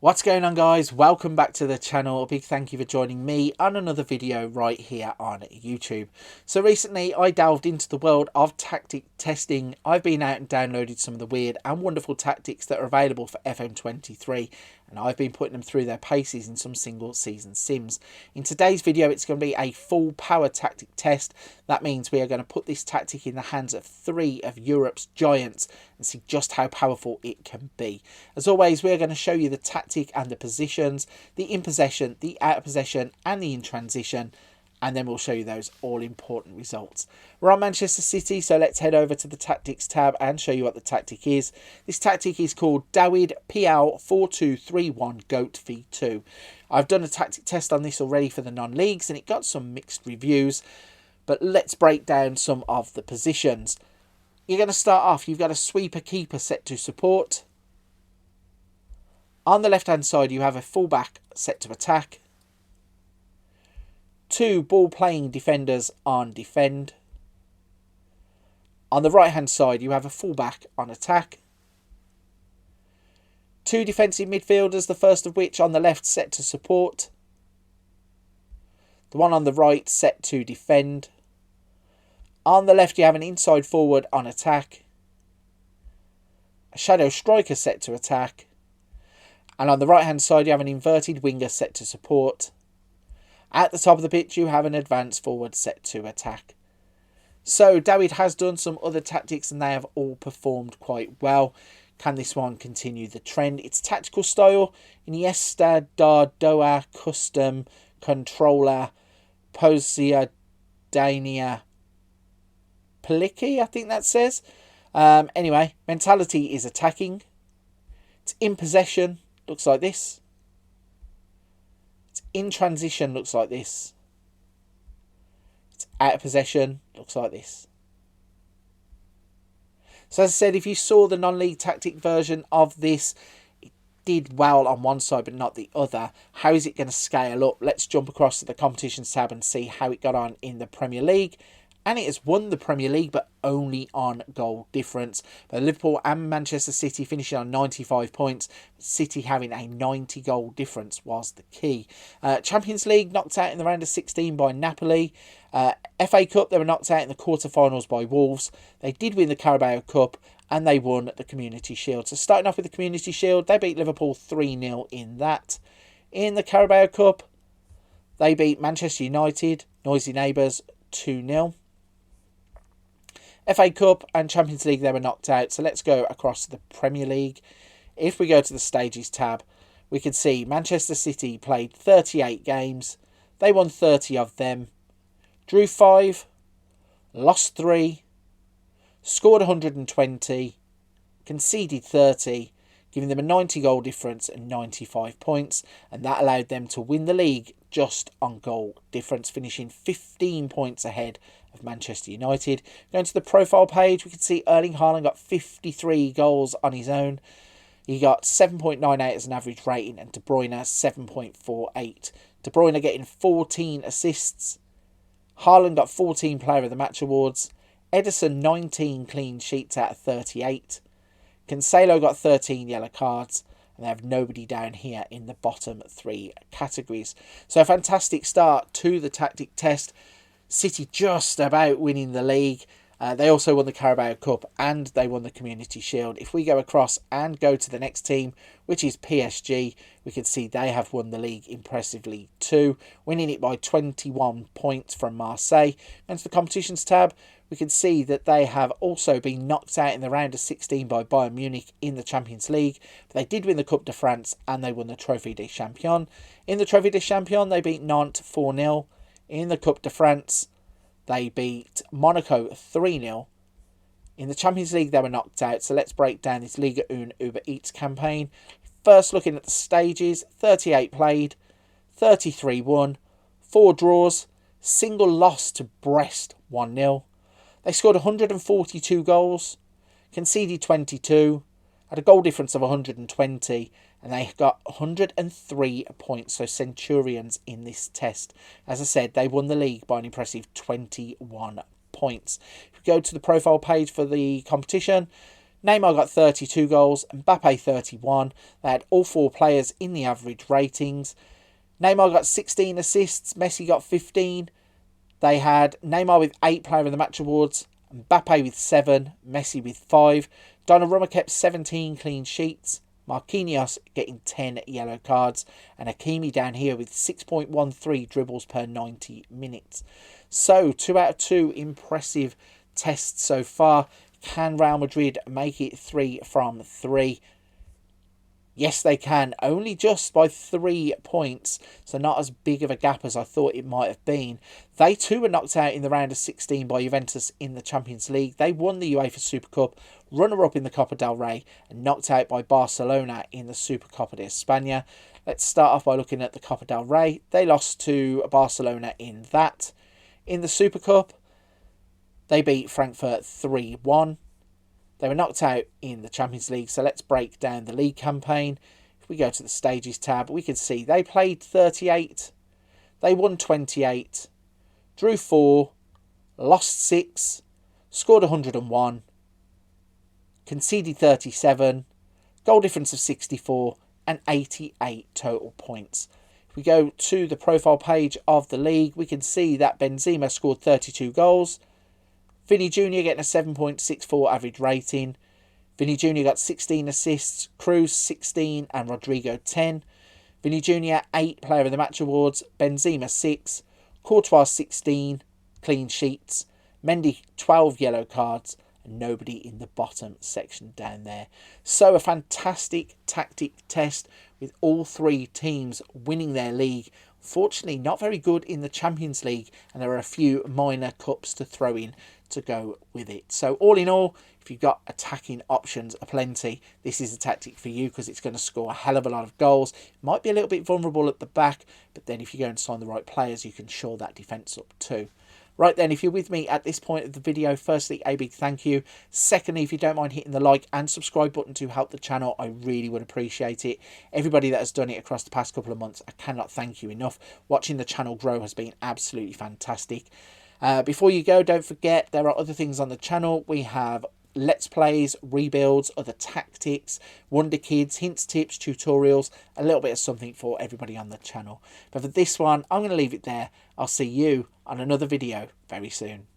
What's going on, guys? Welcome back to the channel. A big thank you for joining me on another video right here on YouTube. So recently I delved into the world of tactic testing. I've been out and downloaded some of the weird and wonderful tactics that are available for FM23, and I've been putting them through their paces in some single season sims. In today's video it's going to be a full power tactic test. That means we are going to put this tactic in the hands of 3 of Europe's giants and see just how powerful it can be. As always, we are going to show you the tactic and the positions, the in possession, the out of possession and the in transition, and then we'll show you those all important results. We're on Manchester City, so let's head over to the tactics tab and show you what the tactic is. This tactic is called DawidPL 4231 Goat v2. I've done a tactic test on this already for the non-leagues and it got some mixed reviews, but let's break down some of the positions. You're going to start off, you've got a sweeper keeper set to support. On the left hand side you have a fullback set to attack. 2 ball playing defenders on defend. On the right hand side you have a fullback on attack. 2 defensive midfielders, the first of which on the left set to support. The one on the right set to defend. On the left you have an inside forward on attack. A shadow striker set to attack. And on the right hand side you have an inverted winger set to support. At the top of the pitch you have an advanced forward set to attack. So Dawid has done some other tactics and they have all performed quite well. Can this one continue the trend? Its tactical style: Iniesta, Doa, Custom, Controller, Posiadania, Peliki, I think that says. Anyway, mentality is attacking. It's in possession, looks like this. It's in transition, looks like this. It's out of possession, looks like this. So as I said, if you saw the non-league tactic version of this, it did well on one side but not the other. How is it going to scale up? Let's jump across to the competitions tab and see how it got on in the Premier League. And it has won the Premier League, but only on goal difference. But Liverpool and Manchester City finishing on 95 points. City having a 90 goal difference was the key. Champions League knocked out in the round of 16 by Napoli. FA Cup, they were knocked out in the quarterfinals by Wolves. They did win the Carabao Cup and they won the Community Shield. So starting off with the Community Shield, they beat Liverpool 3-0 in that. In the Carabao Cup, they beat Manchester United, noisy neighbours, 2-0. FA Cup and Champions League, they were knocked out. So let's go across to the Premier League. If we go to the Stages tab, we can see Manchester City played 38 games. They won 30 of them. Drew 5. Lost 3. Scored 120. Conceded 30. Giving them a 90 goal difference and 95 points. And that allowed them to win the league just on goal difference, finishing 15 points ahead of Manchester United. Going to the profile page, we can see Erling Haaland got 53 goals on his own. He got 7.98 as an average rating and De Bruyne 7.48. De Bruyne getting 14 assists. Haaland got 14 Player of the Match awards. Ederson 19 clean sheets out of 38. Cancelo got 13 yellow cards. And they have nobody down here in the bottom 3 categories. So a fantastic start to the tactic test. City just about winning the league. They also won the Carabao Cup and they won the Community Shield. If we go across and go to the next team, which is PSG, we can see they have won the league impressively too, winning it by 21 points from Marseille. And to the competitions tab, we can see that they have also been knocked out in the round of 16 by Bayern Munich in the Champions League. But they did win the Coupe de France and they won the Trophée des Champions. In the Trophée des Champions, they beat Nantes 4-0. In the Coupe de France, they beat Monaco 3-0. In the Champions League, they were knocked out. So let's break down this Liga 1 Uber Eats campaign. First, looking at the stages, 38 played, 33 won, 4 draws, single loss to Brest 1-0. They scored 142 goals, conceded 22, had a goal difference of 120, and they got 103 points. So Centurions in this test. As I said, they won the league by an impressive 21 points. If we go to the profile page for the competition, Neymar got 32 goals, Mbappe 31. They had all 4 players in the average ratings. Neymar got 16 assists, Messi got 15. They had Neymar with 8 Player of the Match awards, Mbappe with 7, Messi with 5. Donnarumma kept 17 clean sheets, Marquinhos getting 10 yellow cards, and Hakimi down here with 6.13 dribbles per 90 minutes. So 2 out of 2 impressive tests so far. Can Real Madrid make it 3 from 3? Yes, they can. Only just by 3 points. So not as big of a gap as I thought it might have been. They too were knocked out in the round of 16 by Juventus in the Champions League. They won the UEFA Super Cup, runner-up in the Copa del Rey, and knocked out by Barcelona in the Supercopa de España. Let's start off by looking at the Copa del Rey. They lost to Barcelona in that. In the Super Cup, they beat Frankfurt 3-1. They were knocked out in the Champions League, so let's break down the league campaign. If we go to the Stages tab, we can see they played 38, they won 28, drew 4, lost 6, scored 101, conceded 37, goal difference of 64, and 88 total points. If we go to the profile page of the league, we can see that Benzema scored 32 goals, Vinny Jr. getting a 7.64 average rating. Vinny Jr. got 16 assists, Cruz 16 and Rodrigo 10. Vinny Jr. 8 Player of the Match awards, Benzema 6, Courtois 16 clean sheets, Mendy 12 yellow cards, and nobody in the bottom section down there. So a fantastic tactic test with all 3 teams winning their league. Fortunately, not very good in the Champions League, and there are a few minor cups to throw in to go with it. So all in all, if you've got attacking options aplenty, this is a tactic for you because it's going to score a hell of a lot of goals. Might be a little bit vulnerable at the back, but then if you go and sign the right players, you can shore that defence up too. Right then, if you're with me at this point of the video, firstly, a big thank you. Secondly, if you don't mind hitting the like and subscribe button to help the channel, I really would appreciate it. Everybody that has done it across the past couple of months, I cannot thank you enough. Watching the channel grow has been absolutely fantastic. Before you go, don't forget there are other things on the channel. We have Let's Plays, rebuilds, other tactics, Wonder Kids, hints, tips, tutorials, a little bit of something for everybody on the channel. But for this one, I'm going to leave it there. I'll see you on another video very soon.